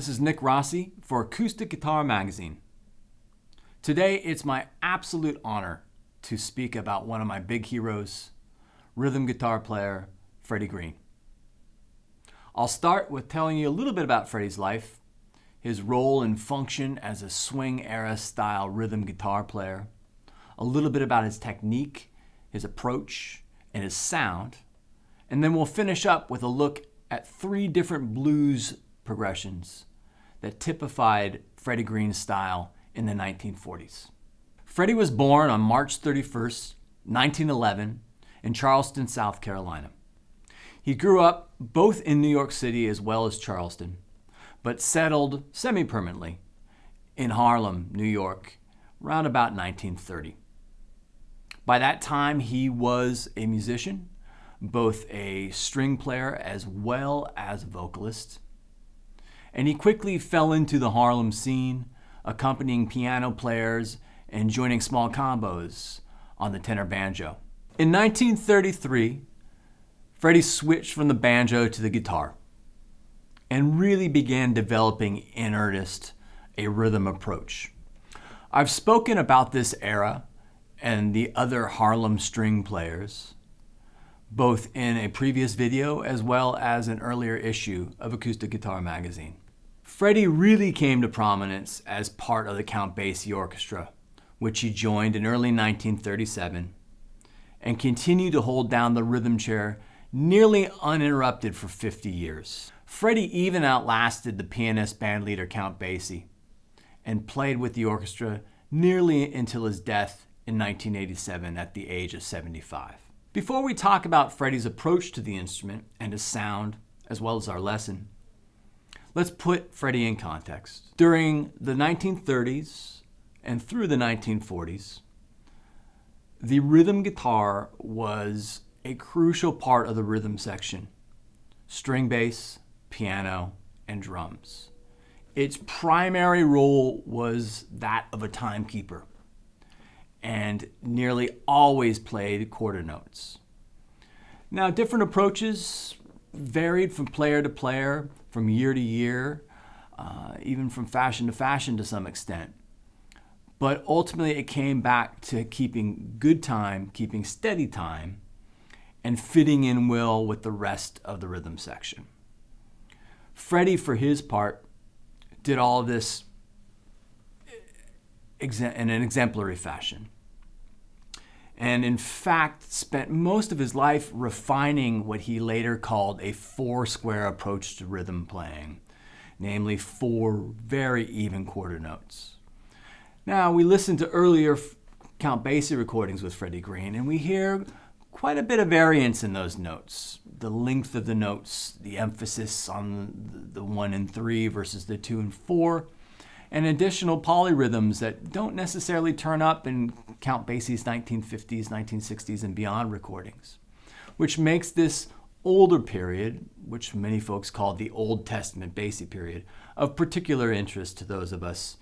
This is Nick Rossi for Acoustic Guitar Magazine. Today, it's my absolute honor to speak about one of my big heroes, rhythm guitar player, Freddie Green. I'll start with telling you a little bit about Freddie's life, his role and function as a swing-era style rhythm guitar player, a little bit about his technique, his approach, and his sound, and then we'll finish up with a look at 3 different blues progressions that typified Freddie Green's style in the 1940s. Freddie was born on March 31st, 1911 in Charleston, South Carolina. He grew up both in New York City as well as Charleston, but settled semi-permanently in Harlem, New York, around about 1930. By that time, he was a musician, both a string player as well as a vocalist. And he quickly fell into the Harlem scene, accompanying piano players and joining small combos on the tenor banjo. In 1933, Freddie switched from the banjo to the guitar and really began developing in earnest a rhythm approach. I've spoken about this era and the other Harlem string players, both in a previous video as well as an earlier issue of Acoustic Guitar Magazine. Freddie really came to prominence as part of the Count Basie Orchestra, which he joined in early 1937, and continued to hold down the rhythm chair nearly uninterrupted for 50 years. Freddie even outlasted the pianist bandleader Count Basie and played with the orchestra nearly until his death in 1987 at the age of 75. Before we talk about Freddie's approach to the instrument and his sound, as well as our lesson, let's put Freddie in context. During the 1930s and through the 1940s, the rhythm guitar was a crucial part of the rhythm section: string bass, piano, and drums. Its primary role was that of a timekeeper, and nearly always played quarter notes. Now, different approaches varied from player to player, from year to year, even from fashion to fashion to some extent. But ultimately, it came back to keeping good time, keeping steady time, and fitting in well with the rest of the rhythm section. Freddie, for his part, did all of this in an exemplary fashion, and in fact spent most of his life refining what he later called a 4-square approach to rhythm playing, namely 4 very even quarter notes. Now, we listened to earlier Count Basie recordings with Freddie Green, and we hear quite a bit of variance in those notes. The length of the notes, the emphasis on the 1 and 3 versus the 2 and 4, and additional polyrhythms that don't necessarily turn up in Count Basie's 1950s, 1960s, and beyond recordings, which makes this older period, which many folks call the Old Testament Basie period, of particular interest to those of us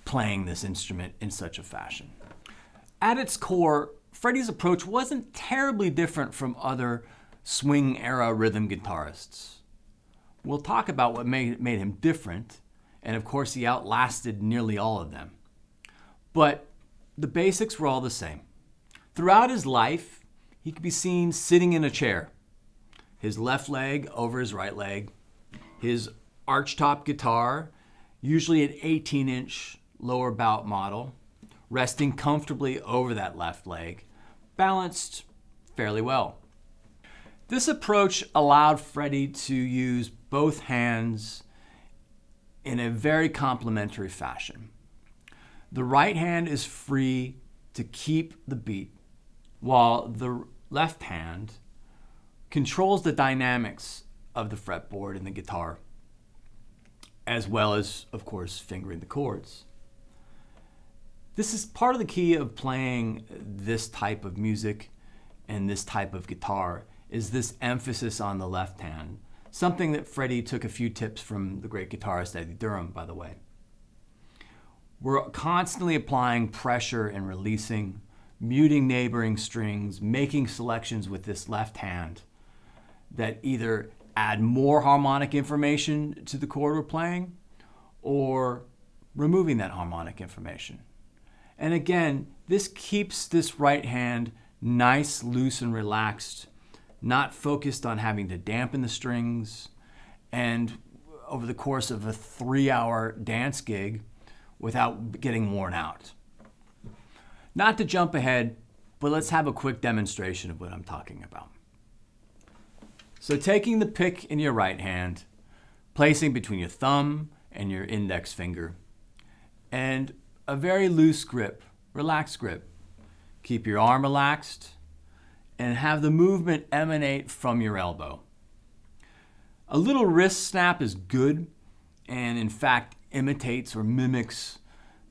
playing this instrument in such a fashion. At its core, Freddie's approach wasn't terribly different from other swing-era rhythm guitarists. We'll talk about what made him different, and of course he outlasted nearly all of them. But the basics were all the same. Throughout his life, he could be seen sitting in a chair, his left leg over his right leg, his archtop guitar, usually an 18-inch lower bout model, resting comfortably over that left leg, balanced fairly well. This approach allowed Freddie to use both hands in a very complementary fashion. The right hand is free to keep the beat, while the left hand controls the dynamics of the fretboard and the guitar, as well as, of course, fingering the chords. This is part of the key of playing this type of music and this type of guitar, is this emphasis on the left hand, something that Freddie took a few tips from the great guitarist Eddie Durham, by the way. We're constantly applying pressure and releasing, muting neighboring strings, making selections with this left hand that either add more harmonic information to the chord we're playing, or removing that harmonic information. And again, this keeps this right hand nice, loose, and relaxed, not focused on having to dampen the strings, and over the course of a 3-hour dance gig without getting worn out. Not to jump ahead, but let's have a quick demonstration of what I'm talking about. So taking the pick in your right hand, placing between your thumb and your index finger, and a very loose grip, relaxed grip. Keep your arm relaxed and have the movement emanate from your elbow. A little wrist snap is good, and in fact imitates or mimics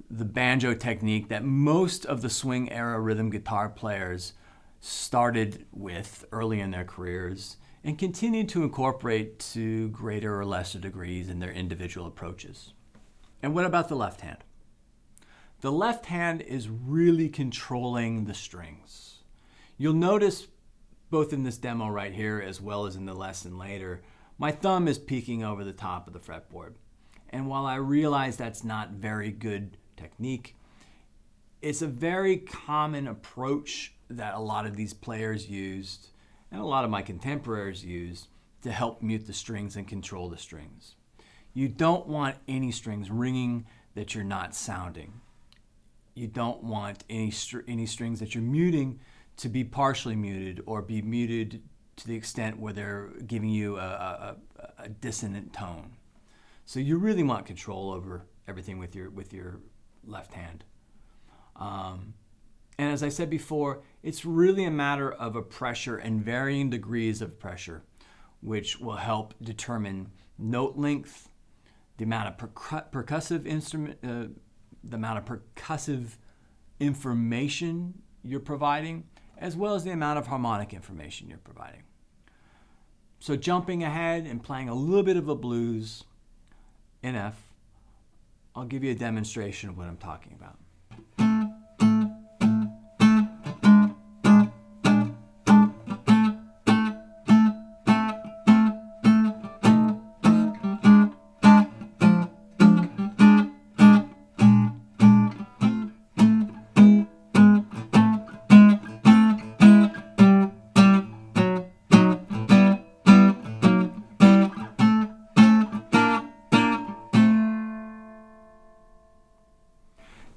the banjo technique that most of the swing era rhythm guitar players started with early in their careers and continued to incorporate to greater or lesser degrees in their individual approaches. And what about the left hand? The left hand is really controlling the strings. You'll notice both in this demo right here as well as in the lesson later, my thumb is peeking over the top of the fretboard. And while I realize that's not very good technique, it's a very common approach that a lot of these players used and a lot of my contemporaries use to help mute the strings and control the strings. You don't want any strings ringing that you're not sounding. You don't want any strings that you're muting to be partially muted or be muted to the extent where they're giving you a dissonant tone. So you really want control over everything with your left hand. And as I said before, it's really a matter of a pressure and varying degrees of pressure, which will help determine note length, the amount of percussive information you're providing, as well as the amount of harmonic information you're providing. So jumping ahead and playing a little bit of a blues in F, I'll give you a demonstration of what I'm talking about.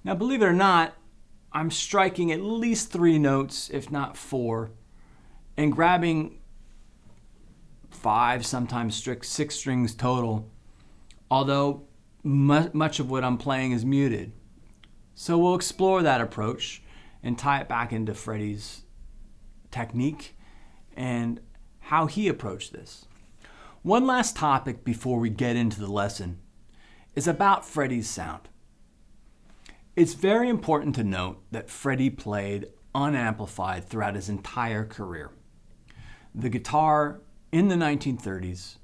Now, believe it or not, I'm striking at least 3 notes, if not 4, and grabbing 5, sometimes 6 strings total, although much of what I'm playing is muted. So we'll explore that approach and tie it back into Freddie's technique and how he approached this. One last topic before we get into the lesson is about Freddie's sound. It's very important to note that Freddie played unamplified throughout his entire career. The guitar in the 1930s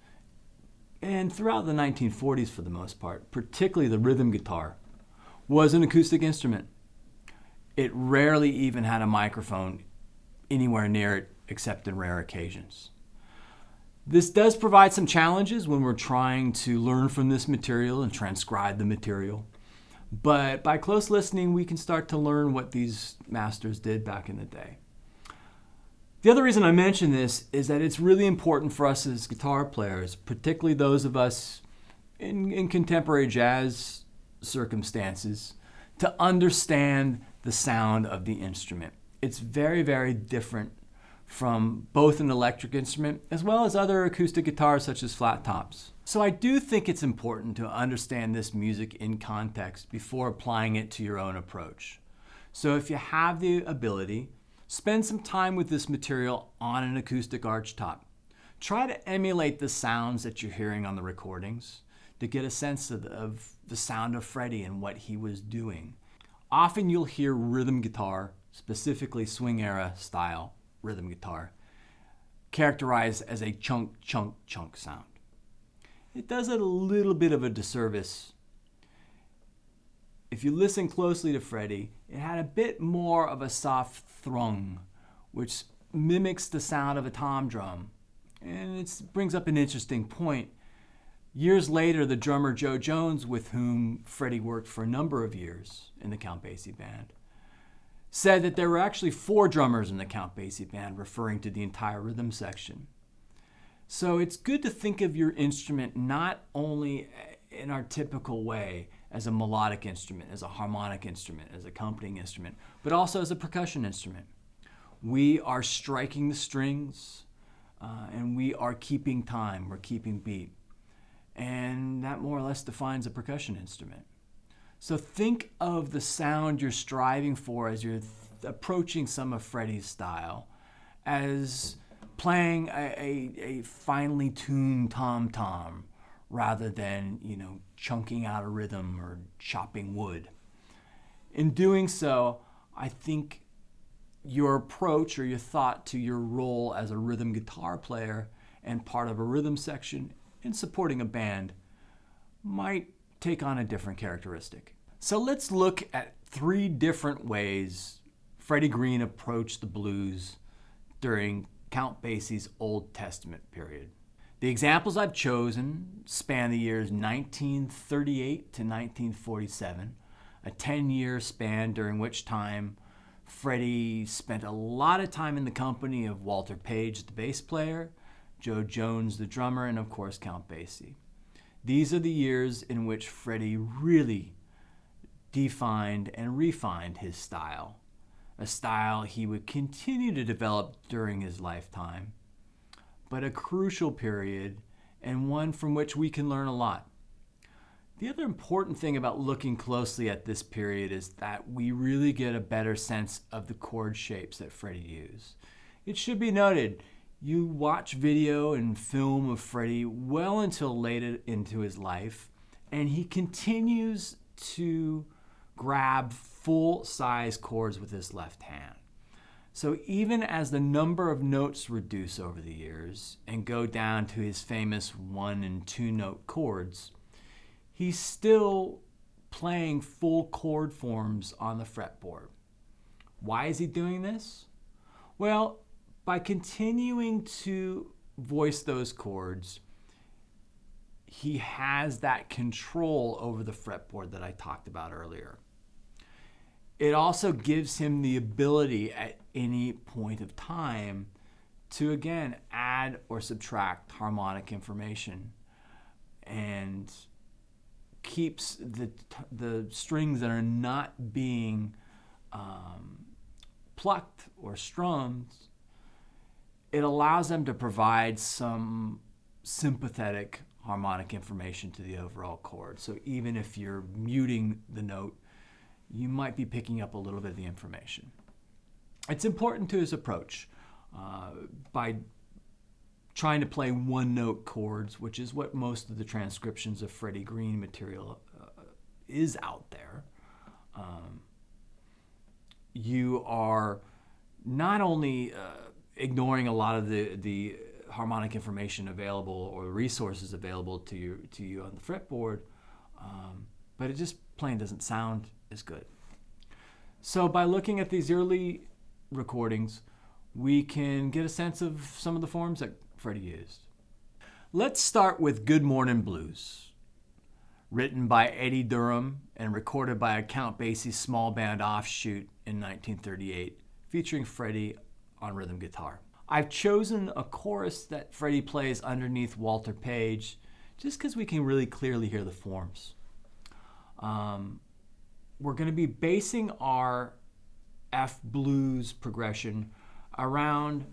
and throughout the 1940s for the most part, particularly the rhythm guitar, was an acoustic instrument. It rarely even had a microphone anywhere near it except in rare occasions. This does provide some challenges when we're trying to learn from this material and transcribe the material. But by close listening, we can start to learn what these masters did back in the day. The other reason I mention this is that it's really important for us as guitar players, particularly those of us in contemporary jazz circumstances, to understand the sound of the instrument. It's very, very different from both an electric instrument as well as other acoustic guitars such as flat tops. So I do think it's important to understand this music in context before applying it to your own approach. So if you have the ability, spend some time with this material on an acoustic archtop. Try to emulate the sounds that you're hearing on the recordings to get a sense of the sound of Freddie and what he was doing. Often you'll hear rhythm guitar, specifically swing era style rhythm guitar, characterized as a chunk, chunk, chunk sound. It does it a little bit of a disservice. If you listen closely to Freddie, it had a bit more of a soft thrung, which mimics the sound of a tom drum And it brings up an interesting point. Years later, the drummer Joe Jones, with whom Freddie worked for a number of years in the Count Basie band, said that there were actually 4 drummers in the Count Basie band, referring to the entire rhythm section. So it's good to think of your instrument not only in our typical way as a melodic instrument, as a harmonic instrument, as an accompanying instrument, but also as a percussion instrument. We are striking the strings, and we are keeping time, we're keeping beat. And that more or less defines a percussion instrument. So think of the sound you're striving for as you're approaching some of Freddie's style as playing a finely tuned tom-tom rather than, chunking out a rhythm or chopping wood. In doing so, I think your approach or your thought to your role as a rhythm guitar player and part of a rhythm section in supporting a band might take on a different characteristic. So let's look at 3 different ways Freddie Green approached the blues during Count Basie's Old Testament period. The examples I've chosen span the years 1938 to 1947, a 10-year span during which time Freddie spent a lot of time in the company of Walter Page, the bass player, Joe Jones, the drummer, and of course Count Basie. These are the years in which Freddie really defined and refined his style, a style he would continue to develop during his lifetime, but a crucial period and one from which we can learn a lot. The other important thing about looking closely at this period is that we really get a better sense of the chord shapes that Freddie used. It should be noted, you watch video and film of Freddie well until late into his life, and he continues to grab full-size chords with his left hand. So even as the number of notes reduce over the years and go down to his famous 1- and 2-note chords, he's still playing full chord forms on the fretboard. Why is he doing this? Well, by continuing to voice those chords, he has that control over the fretboard that I talked about earlier. It also gives him the ability at any point of time to, again, add or subtract harmonic information and keeps the strings that are not being plucked or strummed. It allows them to provide some sympathetic harmonic information to the overall chord. So even if you're muting the note, you might be picking up a little bit of the information. It's important to his approach by trying to play 1-note chords, which is what most of the transcriptions of Freddie Green material is out there. You are not only ignoring a lot of the harmonic information available or resources available to you on the fretboard, but it just plain doesn't sound as good. So by looking at these early recordings, we can get a sense of some of the forms that Freddie used. Let's start with Good Morning Blues, written by Eddie Durham and recorded by a Count Basie small band offshoot in 1938, featuring Freddie on rhythm guitar. I've chosen a chorus that Freddie plays underneath Walter Page just because we can really clearly hear the forms. We're going to be basing our F blues progression around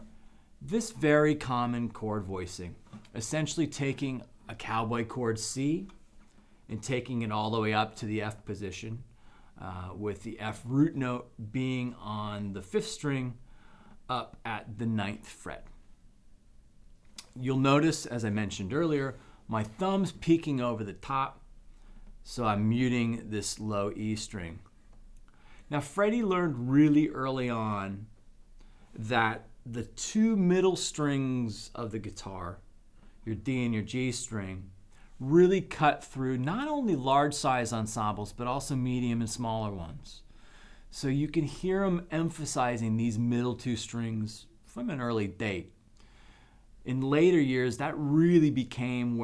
this very common chord voicing, essentially taking a cowboy chord C and taking it all the way up to the F position, with the F root note being on the 5th string up at the 9th fret. You'll notice, as I mentioned earlier, my thumb's peeking over the top, so I'm muting this low E string. Now, Freddie learned really early on that the 2 middle strings of the guitar, your D and your G string, really cut through not only large size ensembles, but also medium and smaller ones. So you can hear him emphasizing these middle 2 strings from an early date. In later years, that really became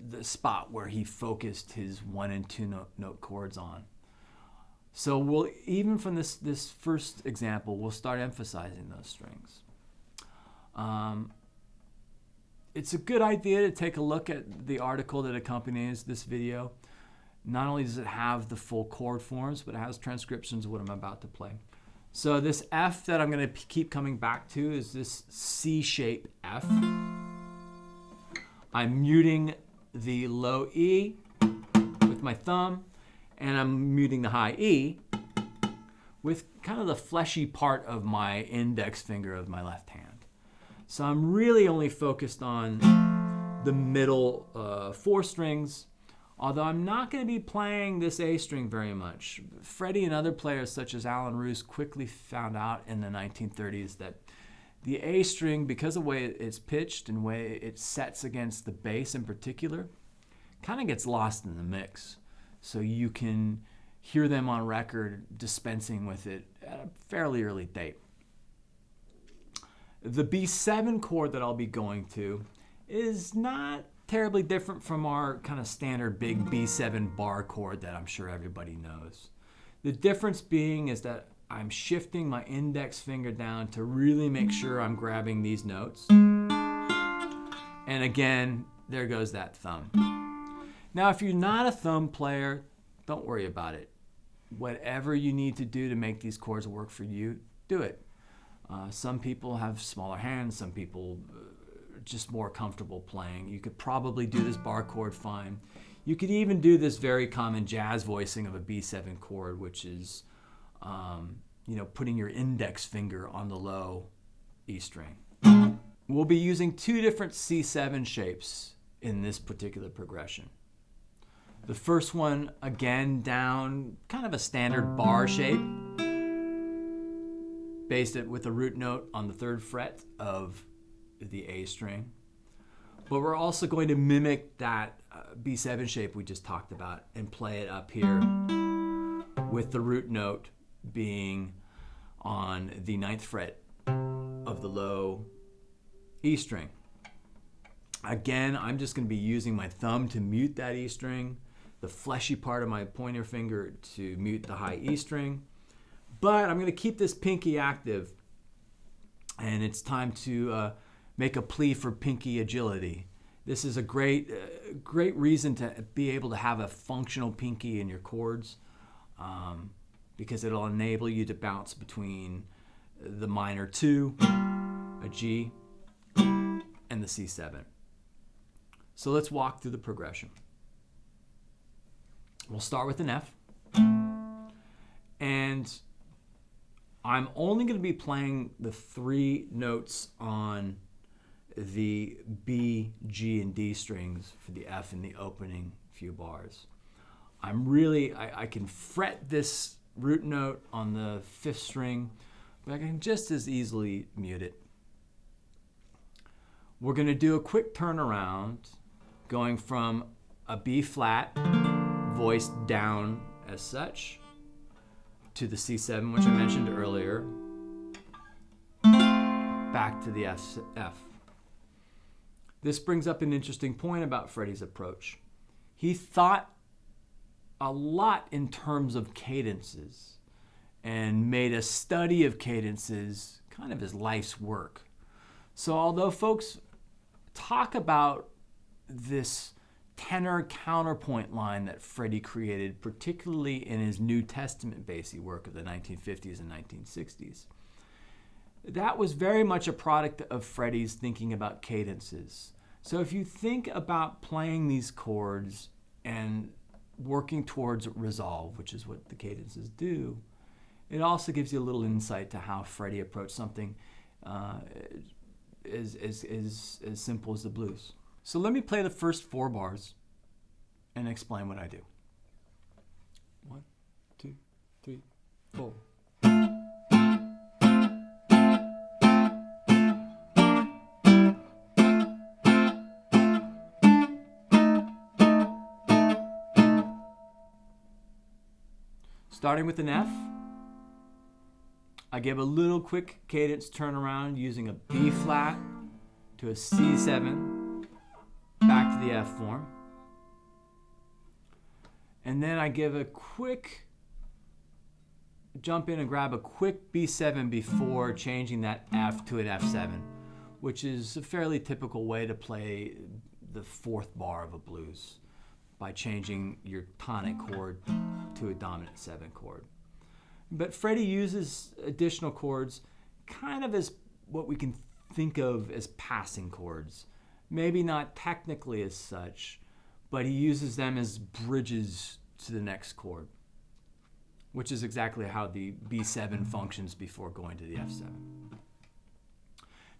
the spot where he focused his 1 and 2 note chords on. So we'll, even from this first example, we'll start emphasizing those strings. It's a good idea to take a look at the article that accompanies this video. Not only does it have the full chord forms, but it has transcriptions of what I'm about to play. So this F that I'm going to keep coming back to is this C-shape F. I'm muting the low E with my thumb, and I'm muting the high E with kind of the fleshy part of my index finger of my left hand. So I'm really only focused on the middle 4 strings, although I'm not going to be playing this A string very much. Freddie and other players such as Alan Roos quickly found out in the 1930s that the A string, because of the way it's pitched and the way it sets against the bass in particular, kind of gets lost in the mix. So you can hear them on record dispensing with it at a fairly early date. The B7 chord that I'll be going to is not terribly different from our kind of standard big B7 bar chord that I'm sure everybody knows. The difference being is that I'm shifting my index finger down to really make sure I'm grabbing these notes. And again, there goes that thumb. Now, if you're not a thumb player, don't worry about it. Whatever you need to do to make these chords work for you, do it. Some people have smaller hands, some people are just more comfortable playing. You could probably do this bar chord fine. You could even do this very common jazz voicing of a B7 chord, which is putting your index finger on the low E string. We'll be using 2 different C7 shapes in this particular progression. The first one, again, down kind of a standard bar shape, based it with a root note on the 3rd fret of the A string. But we're also going to mimic that B7 shape we just talked about and play it up here with the root note being on the 9th fret of the low E string. Again, I'm just going to be using my thumb to mute that E string, the fleshy part of my pointer finger to mute the high E string. But I'm going to keep this pinky active, and it's time to make a plea for pinky agility. This is a great reason to be able to have a functional pinky in your chords, because it'll enable you to bounce between the minor 2, a G, and the C7. So let's walk through the progression. We'll start with an F, and I'm only going to be playing the 3 notes on the B, G, and D strings for the F in the opening few bars. I can fret this root note on the 5th string, but I can just as easily mute it. We're going to do a quick turnaround, going from a B flat, voiced down as such, to the C7, which I mentioned earlier, back to the F. This brings up an interesting point about Freddie's approach. He thought a lot in terms of cadences and made a study of cadences kind of his life's work. So although folks talk about this tenor counterpoint line that Freddie created, particularly in his New Testament bassy work of the 1950s and 1960s, that was very much a product of Freddie's thinking about cadences. So if you think about playing these chords and working towards resolve, which is what the cadences do, it also gives you a little insight to how Freddie approached something as simple as the blues. So let me play the first 4 bars and explain what I do. 1, 2, 3, 4. Starting with an F, I give a little quick cadence turnaround using a B flat to a C7, back to the F form. And then I give a quick jump in and grab a quick B7 before changing that F to an F7, which is a fairly typical way to play the fourth bar of a blues by changing your tonic chord to a dominant 7 chord. But Freddie uses additional chords kind of as what we can think of as passing chords. Maybe not technically as such, but he uses them as bridges to the next chord, which is exactly how the B7 functions before going to the F7.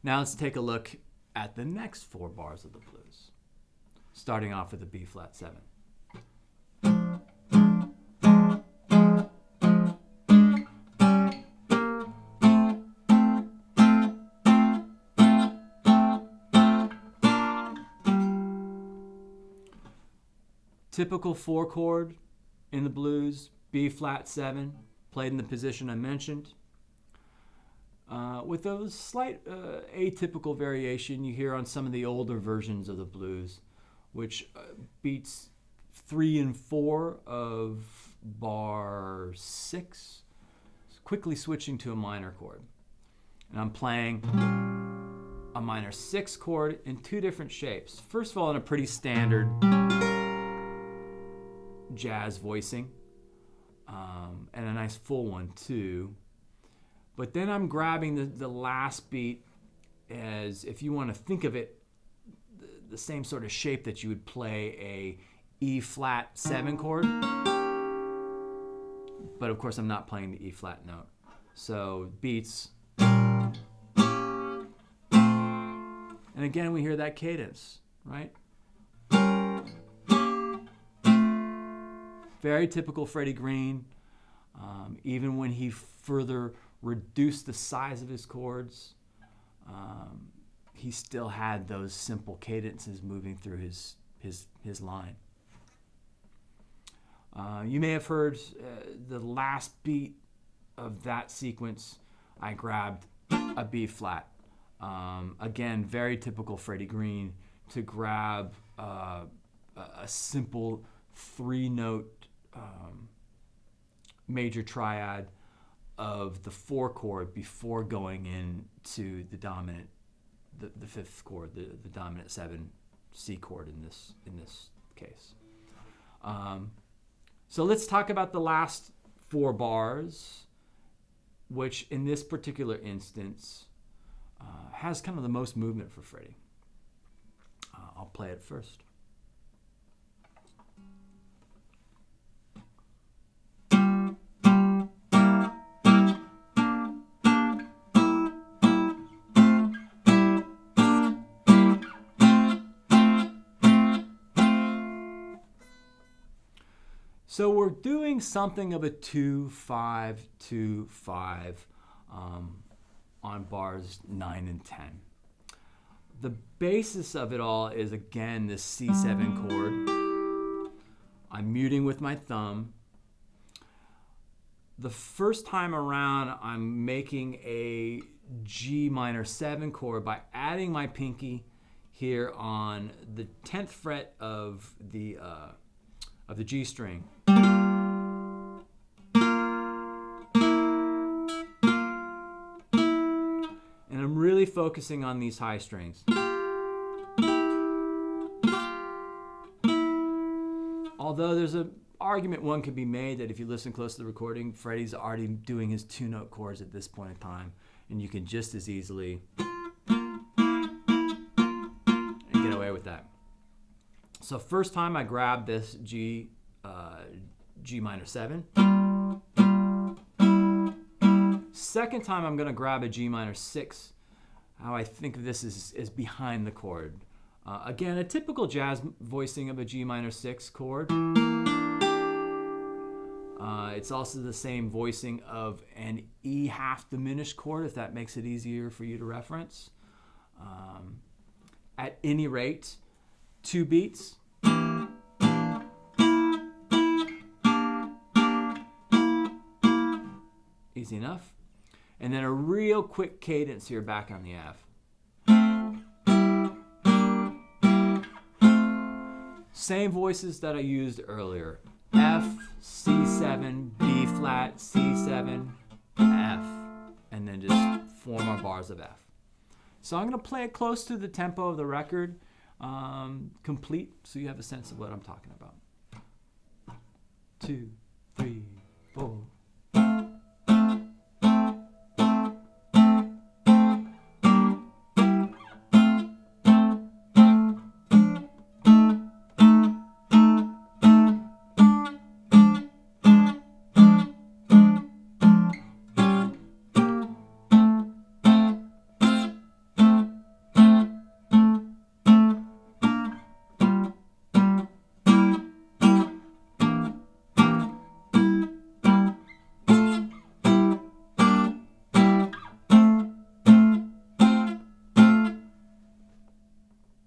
Now let's take a look at the next 4 bars of the blues, starting off with a B flat 7. Typical 4 chord in the blues, B flat 7, played in the position I mentioned. With a slight atypical variation you hear on some of the older versions of the blues, which beats 3 and 4 of bar 6, quickly switching to a minor chord. And I'm playing a minor 6 chord in 2 different shapes. First of all, in a pretty standard jazz voicing, and a nice full one too. But then I'm grabbing the last beat as, if you want to think of it, the same sort of shape that you would play a E flat 7 chord. But of course I'm not playing the E flat note. So beats. And again we hear that cadence, right? Very typical Freddie Green. Even when he further reduced the size of his chords, he still had those simple cadences moving through his line. You may have heard the last beat of that sequence, I grabbed a B flat. Again, very typical Freddie Green to grab a simple 3-note major triad of the 4 chord before going into the dominant, the 5th chord, the dominant 7 C chord in this case. So let's talk about the last 4 bars, which in this particular instance has kind of the most movement for Freddie. I'll play it first. So we're doing something of a 2-5-2-5 on bars 9 and 10. The basis of it all is, again, this C7 chord. I'm muting with my thumb. The first time around, I'm making a G minor 7 chord by adding my pinky here on the 10th fret of the G string. And I'm really focusing on these high strings. Although there's an argument one could be made that if you listen close to the recording, Freddie's already doing his 2-note chords at this point in time, and you can just as easily get away with that. So first time I grab this G minor 7. Second time I'm going to grab a G minor 6. How I think of this is behind the chord. Again, a typical jazz voicing of a G minor 6 chord. It's also the same voicing of an E half diminished chord, if that makes it easier for you to reference. At any rate, 2 beats. Easy enough. And then a real quick cadence here back on the F. Same voices that I used earlier. F, C7, B flat, C7, F, and then just form our bars of F. So I'm going to play it close to the tempo of the record, complete, so you have a sense of what I'm talking about. 2, 3, 4.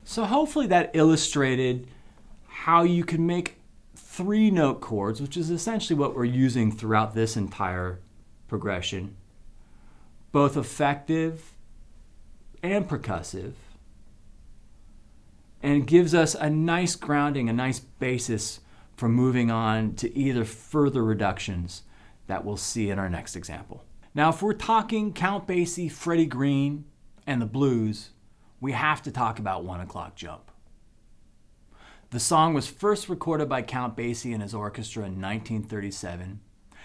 So hopefully that illustrated how you can make 3-note chords, which is essentially what we're using throughout this entire progression, both effective and percussive, and gives us a nice grounding, a nice basis for moving on to either further reductions that we'll see in our next example. Now, if we're talking Count Basie, Freddie Green, and the blues, we have to talk about 1 O'Clock Jump. The song was first recorded by Count Basie and his orchestra in 1937,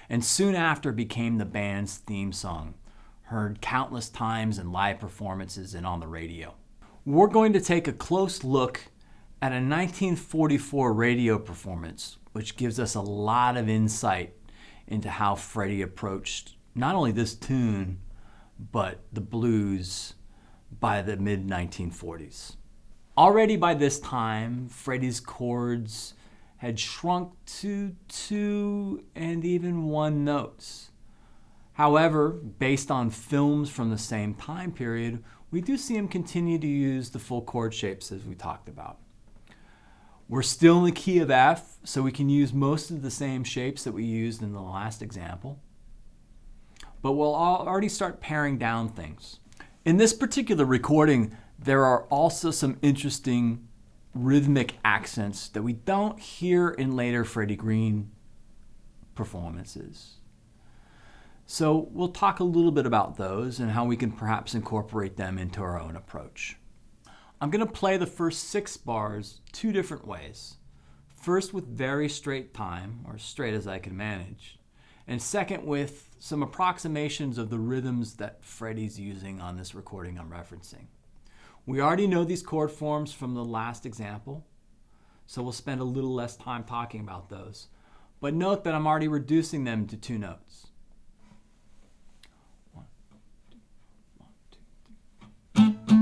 and soon after became the band's theme song, heard countless times in live performances and on the radio. We're going to take a close look at a 1944 radio performance, which gives us a lot of insight into how Freddie approached not only this tune, but the blues by the mid-1940s. Already by this time, Freddie's chords had shrunk to 2 and even 1 notes. However, based on films from the same time period, we do see him continue to use the full chord shapes as we talked about. We're still in the key of F, so we can use most of the same shapes that we used in the last example. But we'll already start paring down things. In this particular recording, there are also some interesting rhythmic accents that we don't hear in later Freddie Green performances. So we'll talk a little bit about those and how we can perhaps incorporate them into our own approach. I'm going to play the first 6 bars 2 different ways. First with very straight time, or straight as I can manage, and second with some approximations of the rhythms that Freddie's using on this recording I'm referencing. We already know these chord forms from the last example, so we'll spend a little less time talking about those. But note that I'm already reducing them to 2 notes. 1, 2, 1, 2, 3.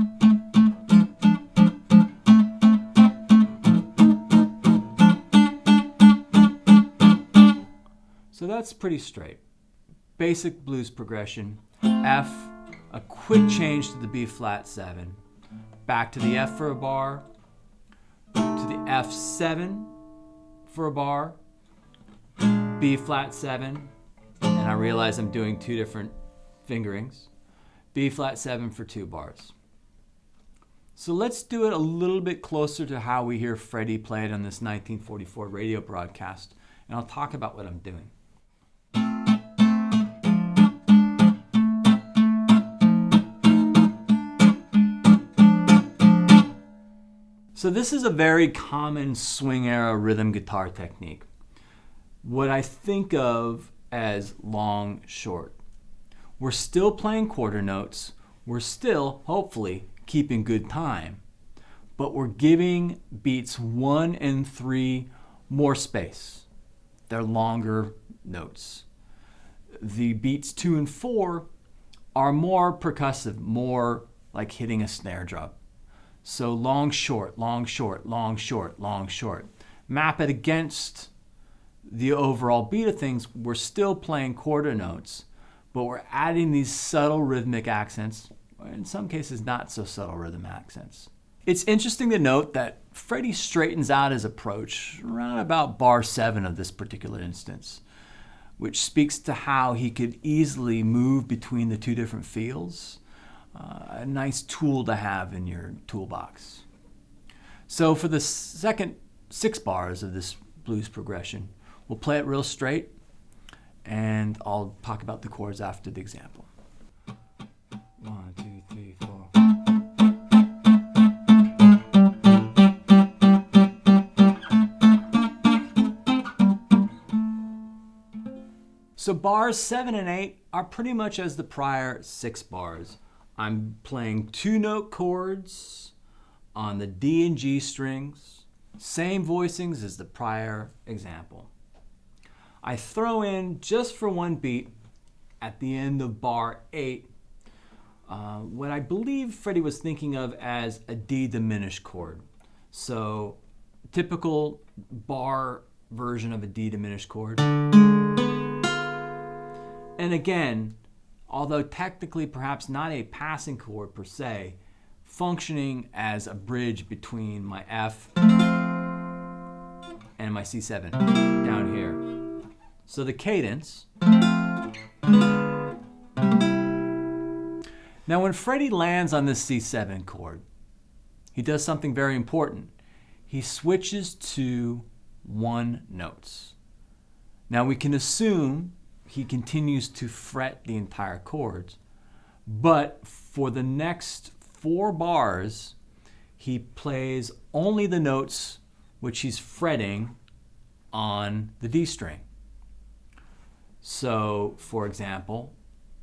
So that's pretty straight. Basic blues progression. F, a quick change to the B flat 7, back to the F for a bar, to the F7 for a bar, B flat 7, and I realize I'm doing 2 different fingerings, B flat 7 for 2 bars. So let's do it a little bit closer to how we hear Freddie play it on this 1944 radio broadcast, and I'll talk about what I'm doing. So this is a very common swing era rhythm guitar technique. What I think of as long, short. We're still playing quarter notes. We're still, hopefully, keeping good time. But we're giving beats 1 and 3 more space. They're longer notes. The beats 2 and 4 are more percussive, more like hitting a snare drum. So long, short, long, short, long, short, long, short. Map it against the overall beat of things. We're still playing quarter notes, but we're adding these subtle rhythmic accents, or in some cases not so subtle rhythm accents. It's interesting to note that Freddie straightens out his approach around about bar 7 of this particular instance, which speaks to how he could easily move between the 2 different fields. A nice tool to have in your toolbox. So for the second 6 bars of this blues progression. We'll play it real straight, and I'll talk about the chords after the example. 1, 2, 3, 4. So bars 7 and 8 are pretty much as the prior 6 bars. I'm playing 2-note chords on the D and G strings, same voicings as the prior example. I throw in, just for one beat, at the end of bar 8, what I believe Freddie was thinking of as a D diminished chord. So, typical bar version of a D diminished chord. And again, although technically perhaps not a passing chord per se, functioning as a bridge between my F and my C7 down here. So the cadence. Now when Freddie lands on this C7 chord, he does something very important. He switches to 1 notes. Now we can assume he continues to fret the entire chords, but for the next 4 bars, he plays only the notes which he's fretting on the D string. So, for example,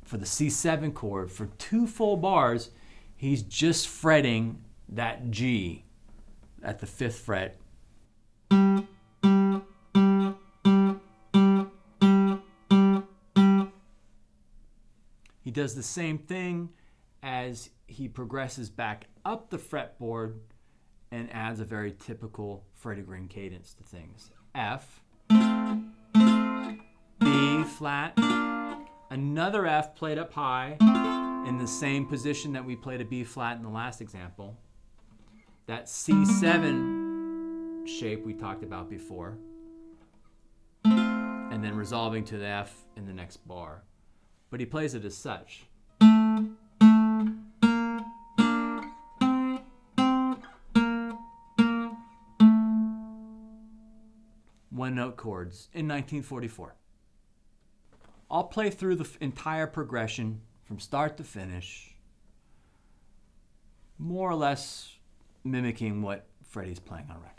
for the C7 chord, for 2 full bars, he's just fretting that G at the 5th fret. He does the same thing as he progresses back up the fretboard and adds a very typical Freddie Green cadence to things. F, B flat, another F played up high in the same position that we played a B flat in the last example. That C7 shape we talked about before, and then resolving to the F in the next bar. But he plays it as such. 1-note chords in 1944. I'll play through the entire progression from start to finish, more or less mimicking what Freddie's playing on record.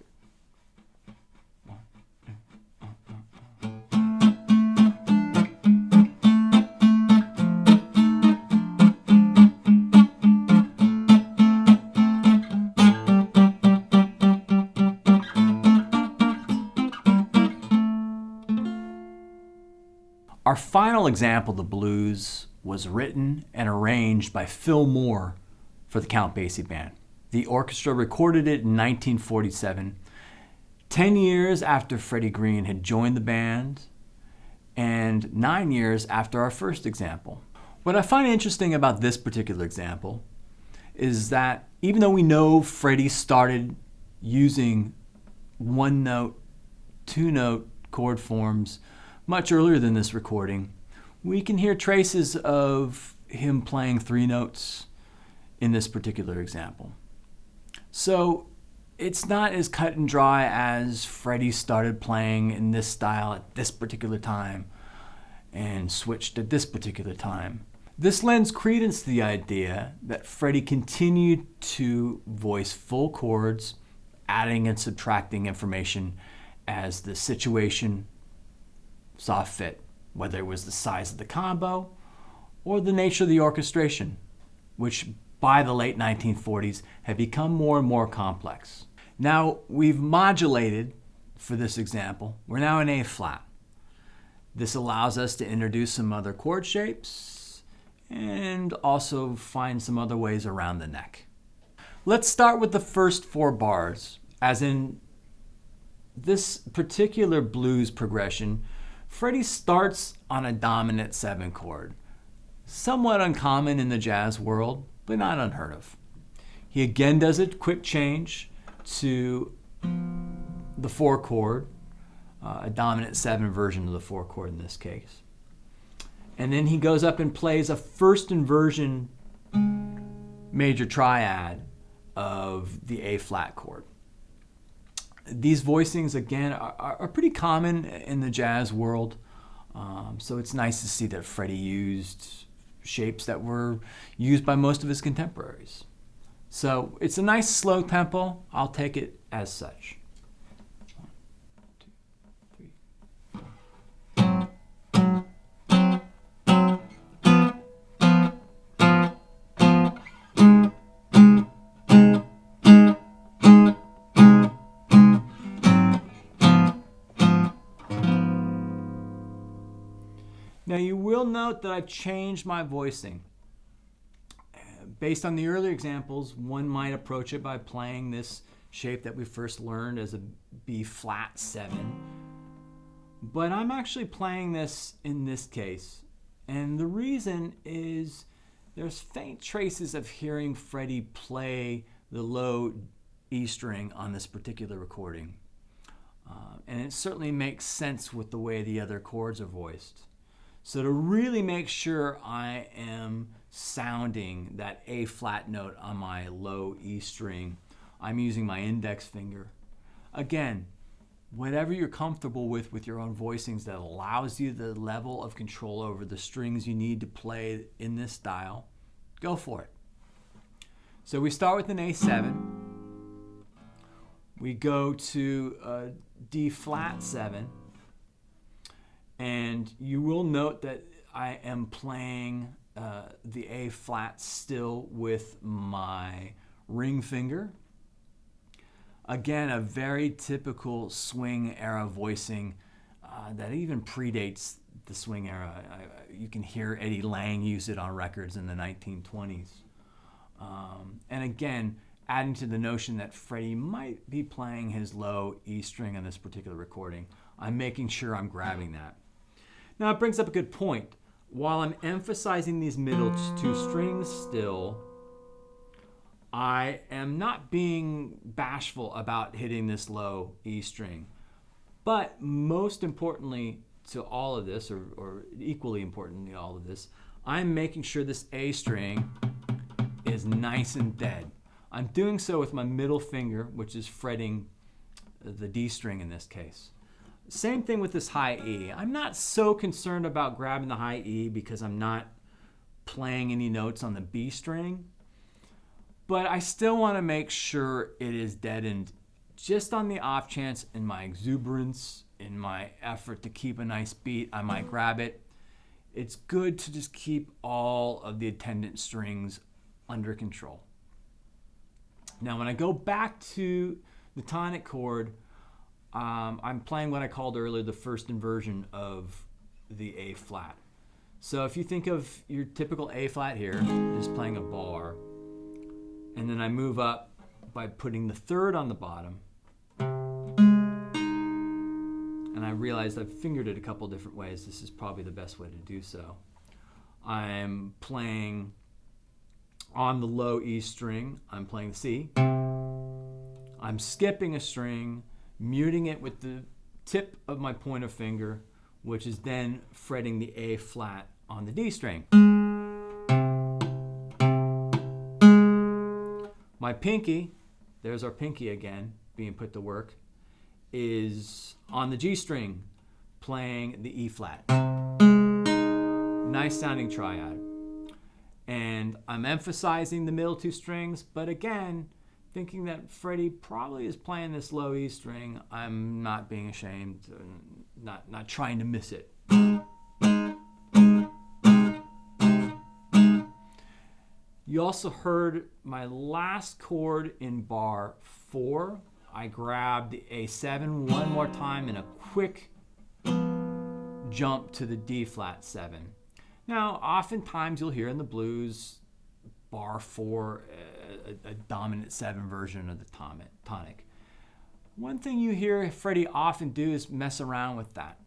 Our final example of the blues was written and arranged by Phil Moore for the Count Basie Band. The orchestra recorded it in 1947, 10 years after Freddie Green had joined the band, and 9 years after our first example. What I find interesting about this particular example is that even though we know Freddie started using 1-note, 2-note chord forms much earlier than this recording, we can hear traces of him playing 3 notes in this particular example. So it's not as cut and dry as Freddie started playing in this style at this particular time and switched at this particular time. This lends credence to the idea that Freddie continued to voice full chords, adding and subtracting information as the situation saw fit, whether it was the size of the combo or the nature of the orchestration, which by the late 1940s had become more and more complex. Now we've modulated for this example. We're now in A flat. This allows us to introduce some other chord shapes and also find some other ways around the neck. Let's start with the first 4 bars. As in this particular blues progression, Freddie starts on a dominant 7 chord. Somewhat uncommon in the jazz world, but not unheard of. He again does a quick change to the 4 chord, a dominant 7 version of the 4 chord in this case. And then he goes up and plays a first inversion major triad of the A flat chord. These voicings, again, are pretty common in the jazz world. So it's nice to see that Freddie used shapes that were used by most of his contemporaries. So it's a nice slow tempo. I'll take it as such. 1, 2, 3. Now you will note that I've changed my voicing. Based on the earlier examples, one might approach it by playing this shape that we first learned as a B flat 7. But I'm actually playing this in this case. And the reason is there's faint traces of hearing Freddie play the low E string on this particular recording. And it certainly makes sense with the way the other chords are voiced. So to really make sure I am sounding that A flat note on my low E string, I'm using my index finger. Again, whatever you're comfortable with your own voicings that allows you the level of control over the strings you need to play in this style, go for it. So we start with an A7. We go to a D flat 7. And you will note that I am playing the A flat still with my ring finger. Again, a very typical swing era voicing that even predates the swing era. You can hear Eddie Lang use it on records in the 1920s. And again, adding to the notion that Freddie might be playing his low E string on this particular recording, I'm making sure I'm grabbing that. Now it brings up a good point. While I'm emphasizing these middle two strings still, I am not being bashful about hitting this low E string. But most importantly to all of this, or equally important to all of this, I'm making sure this A string is nice and dead. I'm doing so with my middle finger, which is fretting the D string in this case. Same thing with this high E. I'm not so concerned about grabbing the high E because I'm not playing any notes on the B string, but I still want to make sure it is deadened just on the off chance in my exuberance, in my effort to keep a nice beat, I might grab it. It's good to just keep all of the attendant strings under control. Now when I go back to the tonic chord, I'm playing what I called earlier the first inversion of the A flat. So if you think of your typical A flat here, just playing a bar, and then I move up by putting the third on the bottom, and I realized I've fingered it a couple different ways. This is probably the best way to do so. I'm playing on the low E string, I'm playing the C. I'm skipping a string, muting it with the tip of my pointer finger, which is then fretting the A flat on the D string. My pinky, there's our pinky again, being put to work, is on the G string, playing the E flat. Nice sounding triad. And I'm emphasizing the middle two strings, but again, thinking that Freddie probably is playing this low E string, I'm not being ashamed, not trying to miss it. You also heard my last chord in bar 4. I grabbed the A7 one more time in a quick jump to the D flat 7. Now, oftentimes you'll hear in the blues bar 4, a dominant 7 version of the tonic. One thing you hear Freddie often do is mess around with that.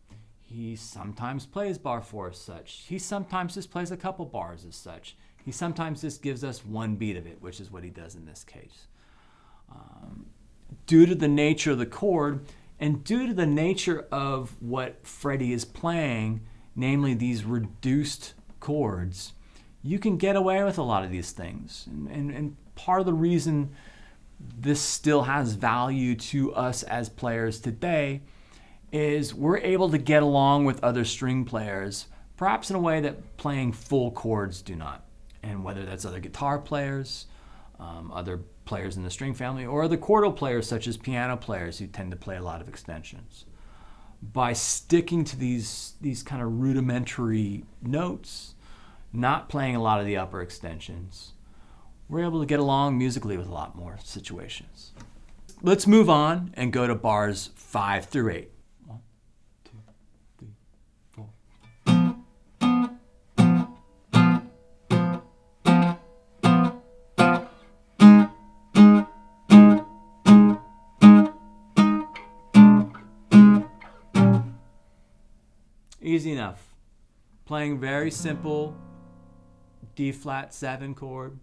He sometimes plays bar 4 as such. He sometimes just plays a couple bars as such. He sometimes just gives us one beat of it, which is what he does in this case. Due to the nature of the chord and due to the nature of what Freddie is playing, namely these reduced chords, you can get away with a lot of these things. And part of the reason this still has value to us as players today is we're able to get along with other string players, perhaps in a way that playing full chords do not. And whether that's other guitar players, other players in the string family, or other chordal players such as piano players who tend to play a lot of extensions. By sticking to these kind of rudimentary notes, not playing a lot of the upper extensions, we're able to get along musically with a lot more situations. Let's move on and go to bars 5 through 8. 1, 2, 3, 4. Easy enough. Playing very simple D flat 7 chord,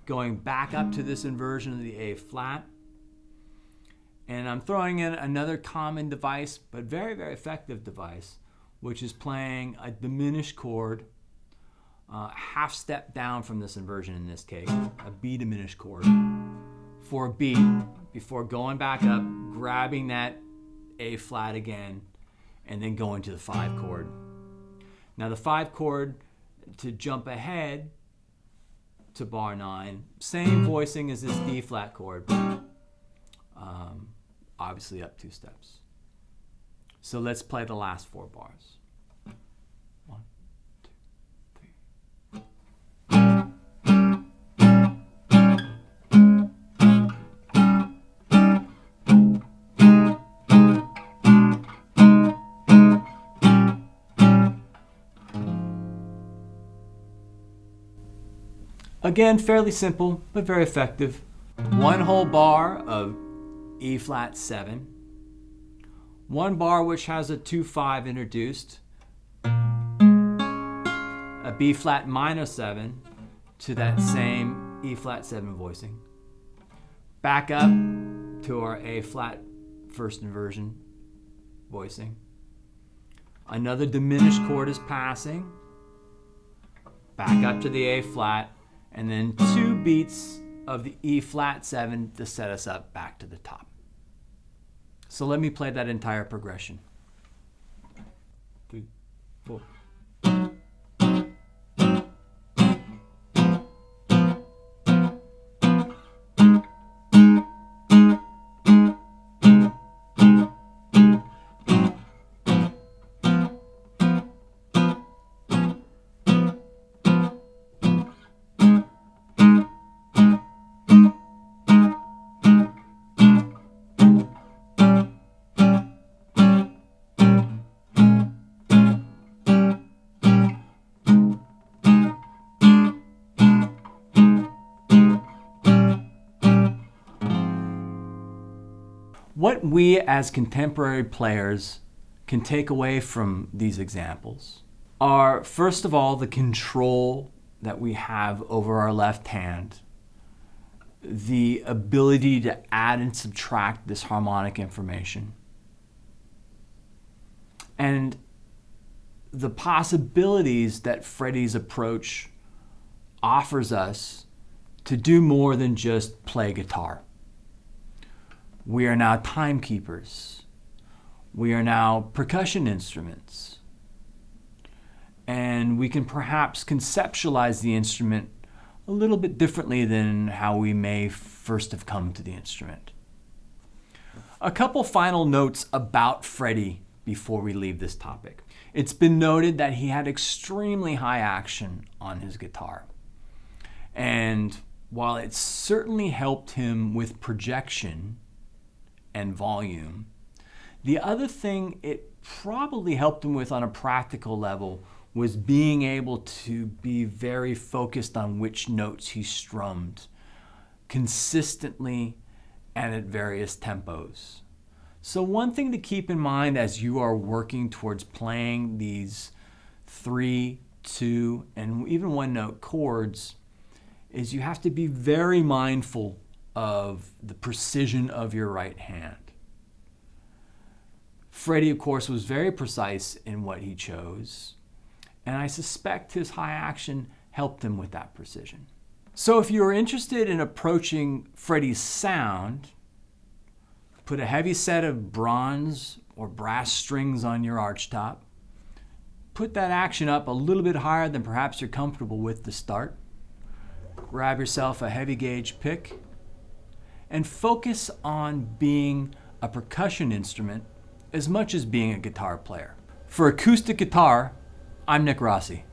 going back up to this inversion of the A flat. And I'm throwing in another common device, but very, very effective device, which is playing a diminished chord, half step down from this inversion in this case, a B diminished chord, for a beat before going back up, grabbing that A flat again, and then going to the 5 chord. Now the 5 chord, to jump ahead to bar 9, same voicing as this D flat chord, obviously up 2 steps. So let's play the last 4 bars. 1, 2, 3. Again, fairly simple, but very effective. 1 whole bar of E flat 7. 1 bar which has a 2-5 introduced. A B flat minor 7 to that same E flat 7 voicing. Back up to our A flat first inversion voicing. Another diminished chord is passing. Back up to the A flat. And then 2 beats of the E flat 7 to set us up back to the top. So let me play that entire progression. 3, 4. What we as contemporary players can take away from these examples are, first of all, the control that we have over our left hand, the ability to add and subtract this harmonic information, and the possibilities that Freddie's approach offers us to do more than just play guitar. We are now timekeepers. We are now percussion instruments. And we can perhaps conceptualize the instrument a little bit differently than how we may first have come to the instrument. A couple final notes about Freddie before we leave this topic. It's been noted that he had extremely high action on his guitar. And while it certainly helped him with projection and volume, the other thing it probably helped him with on a practical level was being able to be very focused on which notes he strummed consistently and at various tempos. So one thing to keep in mind as you are working towards playing these 3, 2, and even 1 note chords is you have to be very mindful of the precision of your right hand. Freddie, of course, was very precise in what he chose, and I suspect his high action helped him with that precision. So if you're interested in approaching Freddie's sound, put a heavy set of bronze or brass strings on your archtop. Put that action up a little bit higher than perhaps you're comfortable with to start. Grab yourself a heavy gauge pick and focus on being a percussion instrument as much as being a guitar player. For acoustic guitar, I'm Nick Rossi.